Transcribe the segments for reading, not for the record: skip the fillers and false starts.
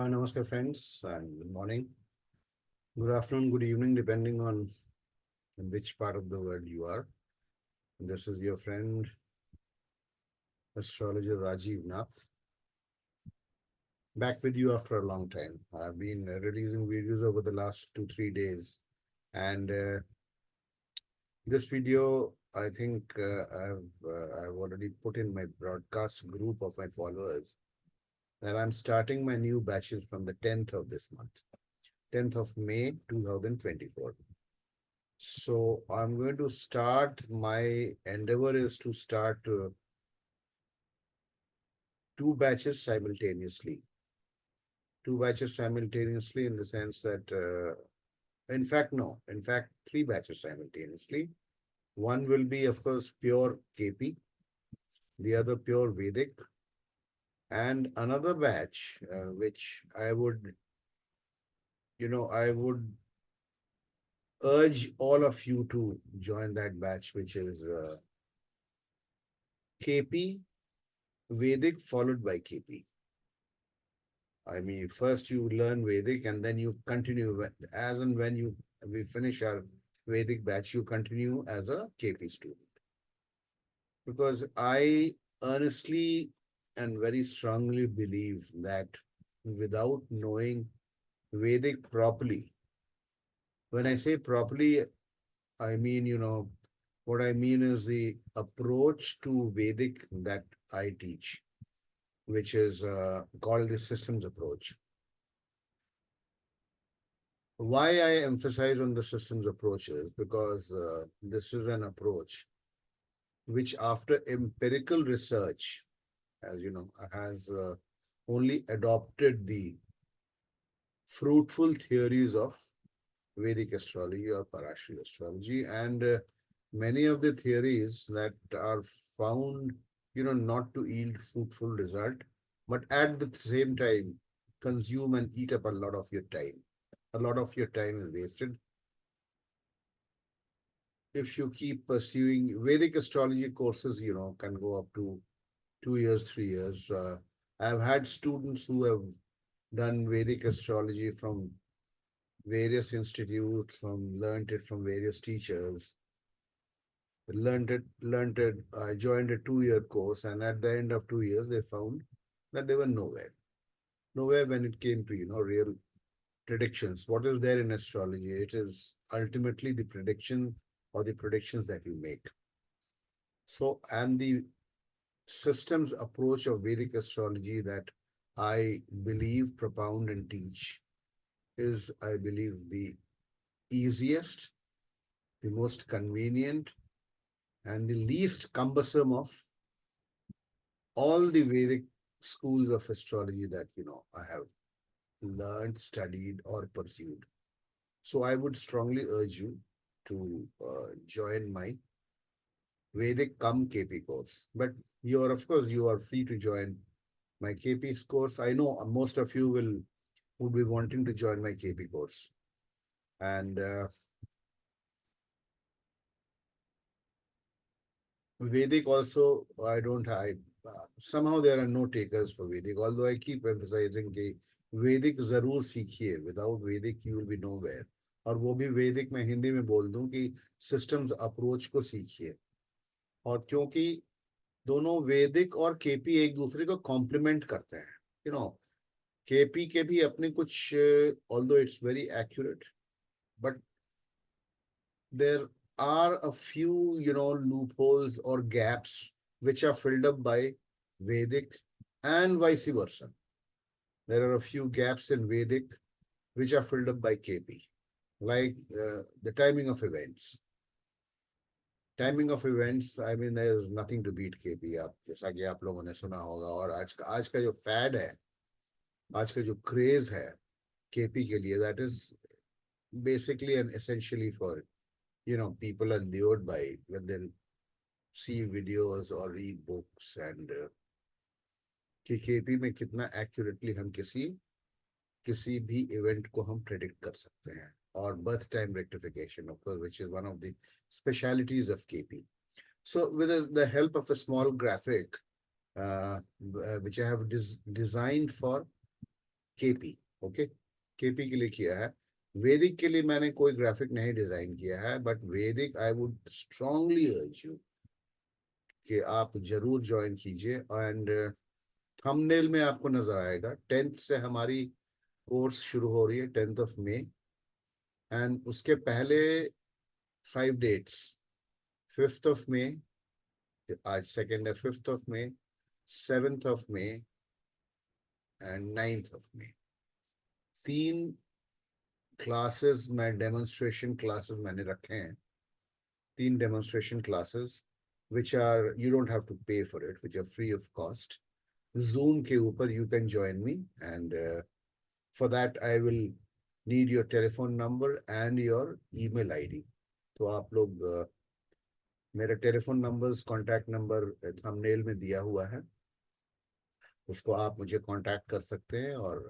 Namaste, friends, and good morning, good afternoon, good evening, depending on in which part of the world you are. This is your friend, astrologer Rajiv Nath, back with you after a long time. I've been releasing videos over the last 2, 3 days, and this video, I think I've already put in my broadcast group of my followers that I'm starting my new batches from the 10th of this month, 10th of May 2024. So I'm going to start, my endeavor is to start two batches simultaneously. Two batches simultaneously in the sense that, in fact, no, in fact, three batches simultaneously. One will be, of course, pure KP, the other pure Vedic, and another batch, which I would urge all of you to join that batch, which is KP, Vedic followed by KP. I mean, first you learn Vedic and then you continue as and when we finish our Vedic batch, you continue as a KP student. Because I earnestly and very strongly believe that without knowing Vedic properly, when I say properly, I mean, what I mean is the approach to Vedic that I teach, which is called the systems approach. Why I emphasize on the systems approach is because this is an approach which, after empirical research, as you know, has only adopted the fruitful theories of Vedic astrology or Parashari astrology, and many of the theories that are found, not to yield fruitful result, but at the same time consume and eat up a lot of your time. A lot of your time is wasted if you keep pursuing Vedic astrology courses, can go up to 2 years, 3 years. I've had students who have done Vedic astrology from various institutes, learned it from various teachers, learned it. I joined a 2 year course, and at the end of 2 years, they found that they were nowhere when it came to real predictions. What is there in astrology? It is ultimately the prediction or the predictions that you make. So, and the systems approach of Vedic astrology that I believe, propound, and teach is, I believe, the easiest, the most convenient, and the least cumbersome of all the Vedic schools of astrology that I have learned, studied, or pursued. So I would strongly urge you to join my Vedic come KP course. But of course, you are free to join my KP course. I know most of you would be wanting to join my KP course. And Vedic also, I don't I somehow there are no takers for Vedic, although I keep emphasizing कि Vedic जरूर सीखिए, without Vedic you will be nowhere. और वो भी Vedic मैं हिंदी में बोल दूं कि systems approach को सीखिए. और क्योंकि दोनों Vedic और KP एक दूसरे को complement करते हैं. You know, KP के भी अपने कुछ, although it's very accurate, but there are a few, loopholes or gaps which are filled up by Vedic and vice versa. There are a few gaps in Vedic which are filled up by KP, like the timing of events. Timing of events, I mean, there is nothing to beat KP. आप जैसा कि आप लोगों ने सुना होगा, और आज का जो फैड है, आज का जो क्रेज है KP के लिए, that is basically and essentially for people are lured by it when they see videos or read books, and कि KP में कितना accurately हम किसी भी event को हम predict कर सकते हैं, or birth time rectification, of course, which is one of the specialities of KP. So with the help of a small graphic, which I have designed for KP, okay, KP के लिए किया है। वैदिक के लिए मैंने कोई ग्राफिक नहीं डिजाइन किया है, बट वैदिक I would strongly urge you कि आप जरूर ज्वाइन कीजिए। एंड थंबनेल में आपको नजर आएगा 10th से हमारी कोर्स शुरू हो रही है, 10th of May। एंड उसके पहले 5 डेट्स, 5th of May, आज सेकेंड है, 5th of May, 7th of May and 9th of May। 3 classes में डेमोन्स्ट्रेशन क्लासेस मैंने रखे हैं, 3 demonstration classes which are you don't have to pay for it, which are free of cost. Zoom के ऊपर you can join me, and for that I will need your telephone number and your email ID. तो आप लोग मेरा telephone numbers, contact number thumbnail में दिया हुआ है, उसको आप मुझे कांटेक्ट कर सकते हैं और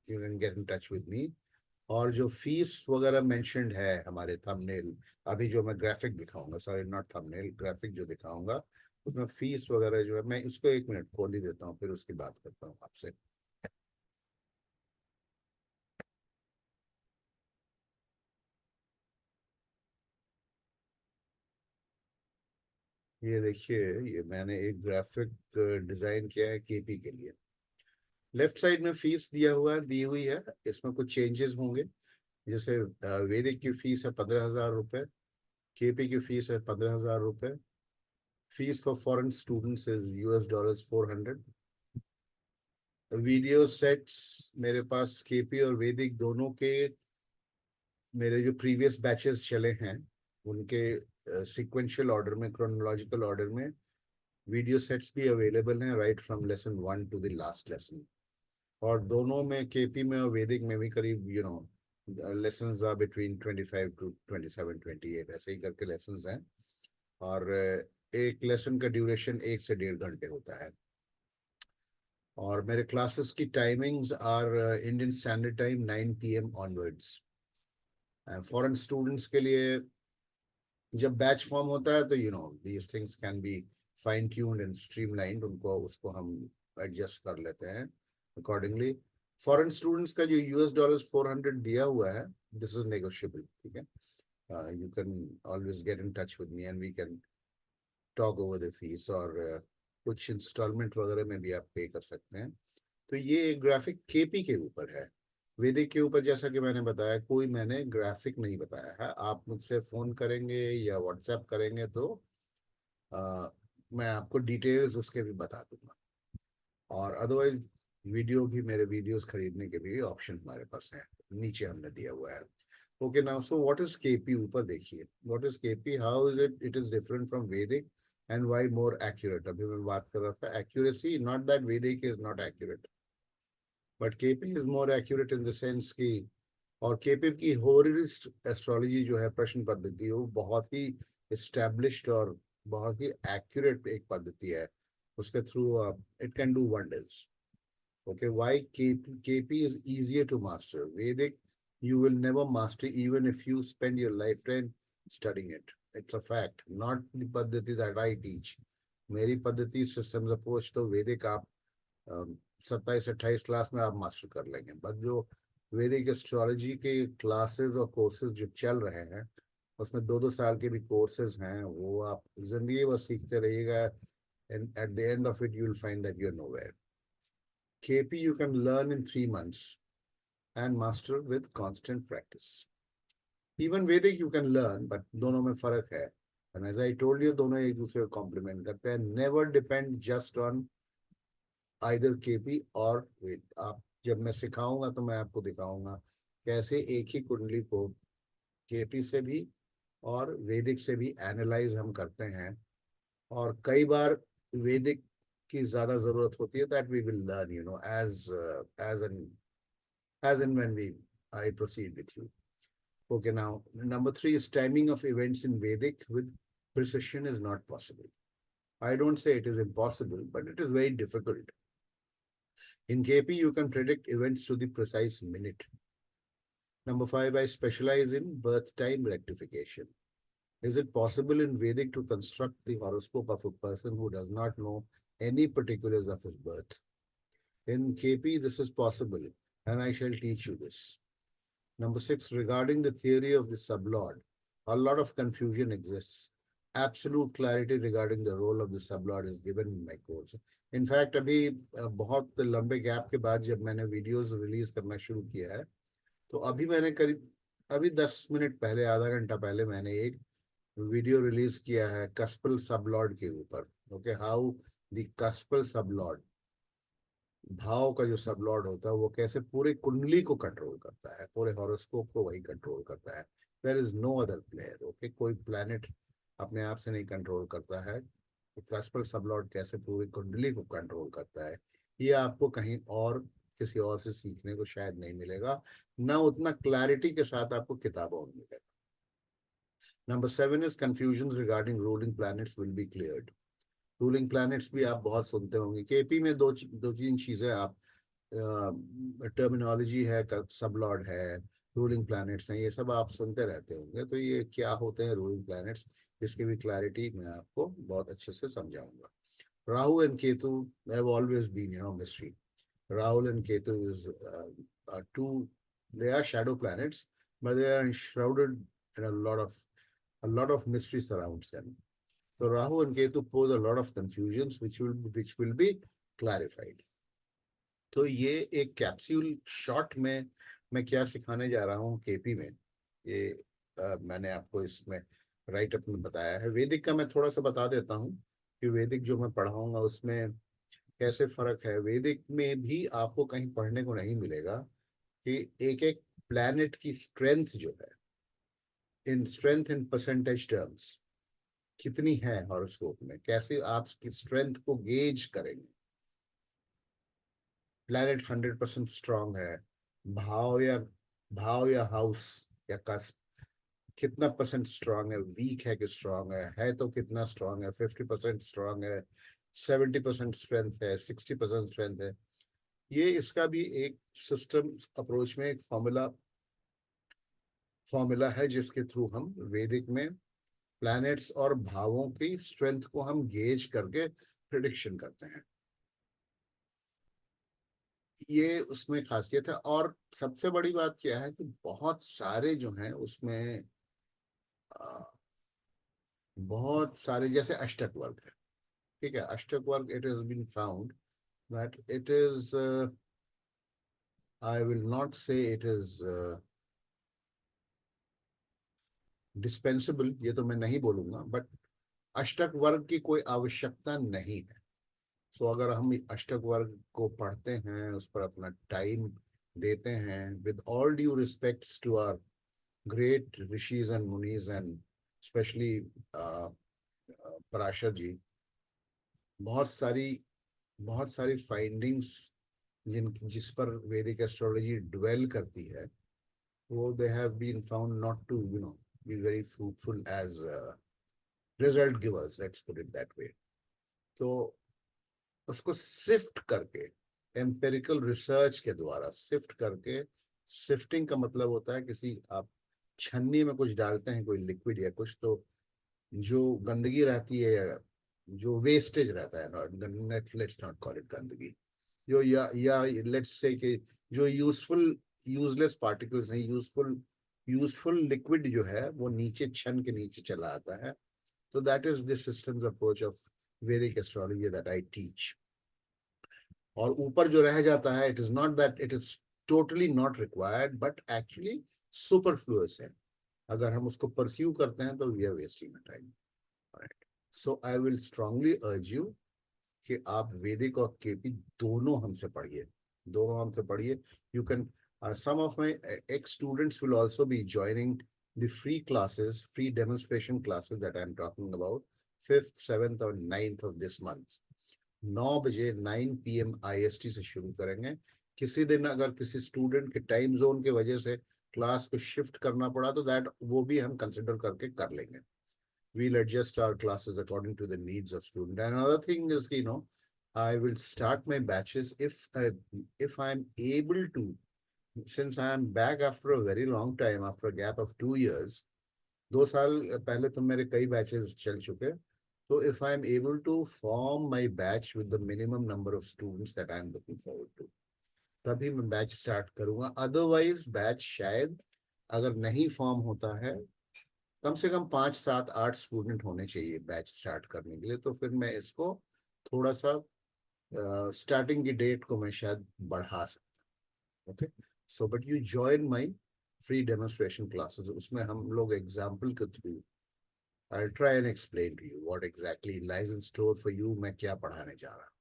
you can get in touch with मी। और जो फीस वगैरह मेंशन्ड है हमारे थंबनेल, अभी जो मैं ग्राफिक दिखाऊंगा, सॉरी नॉट थंबनेल, ग्राफिक जो दिखाऊंगा उसमें फीस वगैरह जो है, मैं इसको 1 मिनट खोल ही देता हूँ, फिर उसकी बात करता हूँ आपसे। ये देखिए, ये मैंने एक ग्राफिक डिजाइन किया है केपी के लिए। लेफ्ट साइड में फीस दिया हुआ है, दी हुई है, इसमें कुछ चेंजेस होंगे। जैसे वैदिक की फीस है 15,000 रुपये, केपी की फीस है 15,000 रुपये। Fees for foreign students is $400। Video sets मेरे पास केपी और वैदिक दोनों के, मेरे जो प्रीवियस बैचेस चले हैं उनके सीक्वेंशियल ऑर्डर में, क्रोनोलॉजिकल ऑर्डर में वीडियो सेट्स भी अवेलेबल हैं, right from lesson 1 to the last lesson. और दोनों में, केपी में और वैदिक में भी करीब लेसन्स आर बिटवीन 25 to 27, 28, ऐसे ही करके लेसन्स हैं। और एक लेसन का ड्यूरेशन 1 से 1.5 घंटे होता है। और मेरे क्लासेस की timings are Indian standard time 9 PM onwards. Foreign students के लिए जब बैच फॉर्म होता है तो these things can be fine tuned and streamlined, उनको उसको हम एडजस्ट कर लेते हैं अकॉर्डिंगली। फॉरेन स्टूडेंट्स का जो $400 दिया हुआ है, दिस इज नेगोशिएबल, ठीक है। You can always get in touch with me and we can talk over the fees, और कुछ इंस्टॉलमेंट वगैरह में भी आप पे कर सकते हैं। तो ये ग्राफिक केपी के ऊपर है। वैदिक के ऊपर जैसा कि मैंने बताया, कोई मैंने ग्राफिक नहीं बताया है। आप मुझसे फोन करेंगे या व्हाट्सएप करेंगे तो मैं आपको डिटेल्स उसके भी बता दूंगा। और अदरवाइज वीडियो भी, मेरे वीडियोस खरीदने के भी ऑप्शन हमारे पास है, नीचे हमने दिया हुआ है। Okay now, so what is KP, ऊपर देखिए, what is KP, how is it, it is different from वैदिक एंड व्हाई मोर एक्यूरेट। अभी मैं बात कर रहा था एक्यूरेसी, नॉट दैट वैदिक is not accurate, but KP is more accurate in the sense की, और केपी की होरिस्ट एस्ट्रोलॉजी जो है, प्रश्न पद्धति, वो बहुत ही एस्टेब्लिश्ड और बहुत ही एक्यूरेट एक पद्धति है। उसके through it can do wonders. Okay, why KP is easier to master. Vedic, you will never master even if you spend your lifetime studying it. It's a fact, not the पद्धति that I teach. मेरी पद्धति systems approach तो वैदिक आप 27-28 class में आप master कर लेंगे, बट जो वैदिक एस्ट्रोलॉजी के क्लासेस और कोर्सेज जो चल रहे हैं, उसमें 2-2 साल के भी कोर्सेज हैं, वो आप जिंदगी भर सीखते रहिएगा, and at the end of it you will find that you're nowhere. KP you can learn in 3 months and master with constant practice. Even Vedic you can learn, but दोनों में फर्क है। And as I told you, दोनों एक दूसरे को complement करते हैं। Never depend just on either KP और Ved। आप, जब मैं सिखाऊंगा तो मैं आपको दिखाऊंगा कैसे एक ही कुंडली को केपी से भी और वैदिक से भी एनालाइज हम करते हैं। और कई बार वैदिक की ज्यादा जरूरत होती है, that we will learn as an as and when I proceed with you. Okay, now number 3 is timing of events in Vedic with precision is not possible. I don't say it is impossible, but it is very difficult. In KP, you can predict events to the precise minute. Number 5, I specialize in birth time rectification. Is it possible in Vedic to construct the horoscope of a person who does not know any particulars of his birth? In KP, this is possible. and I shall teach you this. Number 6, regarding the theory of the sublord, a lot of confusion exists. Absolute clarity regarding the role of the sublord is given in my course. In fact, अभी बहुत लंबे gap के बाद जब मैंने videos release करना शुरू किया है, तो अभी मैंने करीब अभी 10 मिनट पहले, आधा घंटा पहले मैंने एक वीडियो रिलीज किया है कस्पल सबलॉर्ड के ऊपर. ओके, हाउ द कस्पल सबलॉर्ड, भाव का जो सबलॉर्ड होता है वो कैसे पूरे कुंडली को कंट्रोल करता है, पूरे हॉरोस्कोप को वही कंट्रोल करता है. There is no other player. Okay, कोई प्लैनेट अपने आप से नहीं कंट्रोल करता है. कस्पल सबलॉर्ड कैसे पूरी कुंडली को कंट्रोल करता है, ये आपको कहीं और किसी और से सीखने को शायद नहीं मिलेगा, ना उतना क्लैरिटी के साथ आपको किताबों में मिलेगा. Number 7 is confusion regarding ruling planets will be cleared. Ruling planets भी आप बहुत सुनते होंगे. केपी में दो तीन चीजें आप, टर्मिनोलॉजी है, सब लॉर्ड है, रूलिंग प्लैनेट्स हैं, ये सब आप सुनते रहते होंगे. तो ये क्या होते हैं रूलिंग प्लैनेट्स, इसकी भी क्लैरिटी मैं आपको बहुत अच्छे से समझाऊंगा. Rahu and Ketu have always been mystery. Rahul and Ketu is two, they are shadow planets, but they are enshrouded in a lot of mystery surrounds them. So Rahu and Ketu pose a lot of confusions which will be clarified. तो ये एक capsule short में मैं क्या सिखाने जा रहा हूँ केपी में, ये मैंने आपको इसमें राइट अप में बताया है. वैदिक का मैं थोड़ा सा बता देता हूँ कि वैदिक जो मैं पढ़ाऊंगा उसमें कैसे फर्क है. वैदिक में भी आपको कहीं पढ़ने को नहीं मिलेगा कि एक एक प्लैनेट की स्ट्रेंथ जो है, in strength in percentage terms कितनी है हॉरोस्कोप में, कैसे आप स्ट्रेंथ को गेज करेंगे. प्लैनेट 100% स्ट्रांग है, भाव या हाउस या कस्प कितना परसेंट स्ट्रांग है, वीक है कि स्ट्रांग है तो कितना स्ट्रांग है, 50% स्ट्रांग है, 70% स्ट्रेंथ है, 60% स्ट्रेंथ है. ये इसका भी एक सिस्टम अप्रोच में एक फॉर्मूला है जिसके थ्रू हम वैदिक में प्लैनेट्स और भावों की स्ट्रेंथ को हम गेज करके प्रिडिक्शन करते हैं. ये उसमें खासियत है. और सबसे बड़ी बात क्या है कि बहुत सारे जो हैं उसमें बहुत सारे, जैसे अष्टक वर्ग है, ठीक है, अष्टक वर्ग, it is been found that it is, I will not say it is dispensable, ये तो मैं नहीं बोलूंगा, बट अष्टक वर्ग की कोई आवश्यकता नहीं है. सो अगर हम अष्टक वर्ग को पढ़ते हैं, उस पर अपना टाइम देते हैं, with all due respects to our great rishis and munis and specially Parashar ji, बहुत सारी फाइंडिंग्स जिस पर वैदिक एस्ट्रोलॉजी ड्वेल करती है, वो they have been found not to be very fruitful as result givers, let's put it that way. तो उसको सिफ्ट करके, एम्पेरिकल रिसर्च के द्वारा सिफ्ट करके, सिफ्टिंग का मतलब होता है किसी आप छन्नी में कुछ डालते हैं, कोई लिक्विड या कुछ, तो जो गंदगी रहती है या जो वेस्टेज रहता है, लेट्स नॉट कॉल इट गंदगी, जो या लेट्स से कि जो यूजलेस पार्टिकल्स हैं, यूजफुल लिक्विड जो है वो नीचे छन के नीचे चला आता है. तो that is the systems approach of Vedic astrology that I teach. और ऊपर जो रह जाता है, it is not that it is totally not required, but actually superfluous है. अगर हम उसको परस्यू करते हैं तो we are wasting time. So I will strongly urge you कि आप वैदिक और केपी दोनों हमसे पढ़िए, you can, some of my ex-students will also be joining the free demonstration classes that I'm talking about, 5th, 7th और 9th of this month. 9 बजे 9 PM IST से शुरू करेंगे. किसी दिन अगर किसी स्टूडेंट के टाइम जोन के वजह से क्लास को शिफ्ट करना पड़ा तो दैट वो भी हम कंसिडर करके कर लेंगे. We'll adjust our classes according to the needs of student. And another thing is, I will start my batches if I'm able to, since I am back after a very long time, after a gap of 2 years. 2 साल पहले तो मेरे कई batches चल चुके. So if I'm able to form my batch with the minimum number of students that I'm looking forward to, तभी मैं batch start करूंगा, अदरवाइज बैच शायद अगर नहीं फॉर्म होता है, कम से कम 5 7 8 स्टूडेंट होने चाहिए बैच स्टार्ट करने के लिए, तो फिर मैं इसको थोड़ा सा स्टार्टिंग की डेट को मैं शायद बढ़ा सकता हूँ। Okay, so but you join my free demonstration classes, उसमें हम लोग एग्जाम्पल के through I try and explain to you what exactly lies in store for you, मैं क्या पढ़ाने जा रहा हूँ.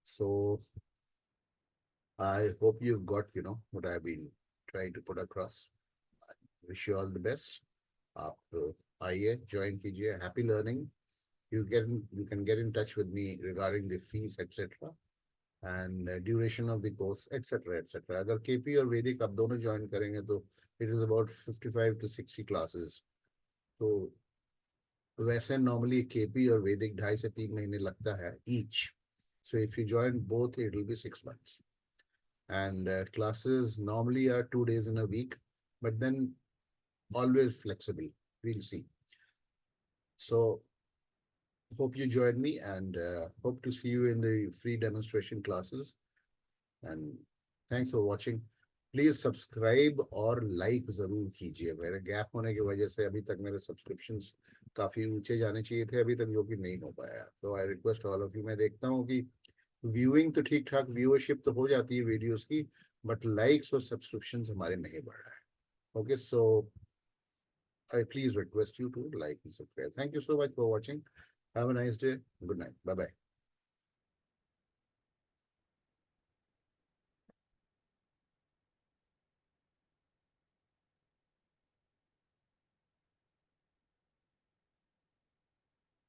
So I hope you got what I been trying to put across. Wish you all the best. आप आइए, join कीजिए. Happy learning. You can get in touch with me regarding the fees, etc., and duration of the course, etc., etc. अगर KP और वैदिक आप दोनों join करेंगे तो it is about 55 to 60 classes. तो वैसे नॉर्मली केपी और वैदिक 2.5 से 3 महीने लगता है each. So if you join both, it will be 6 months. And classes normally are 2 days in a week, but then always flexible. We'll see. So hope you join me, and hope to see you in the free demonstration classes. And thanks for watching. Please subscribe और like जरूर कीजिए. मेरे gap होने की वजह से अभी तक मेरे सब्सक्रिप्शंस काफी ऊंचे जाने चाहिए थे अभी तक, जो कि नहीं हो पाया. तो I request all of you. मैं देखता हूँ कि व्यूइंग तो ठीक ठाक, व्यूअरशिप तो हो जाती है वीडियोस की, बट लाइक्स और सब्सक्रिप्शंस हमारे नहीं बढ़ रहा है. Okay, so I please request you to like and subscribe. Thank you so much for watching. Have a nice day. Good night. Bye bye.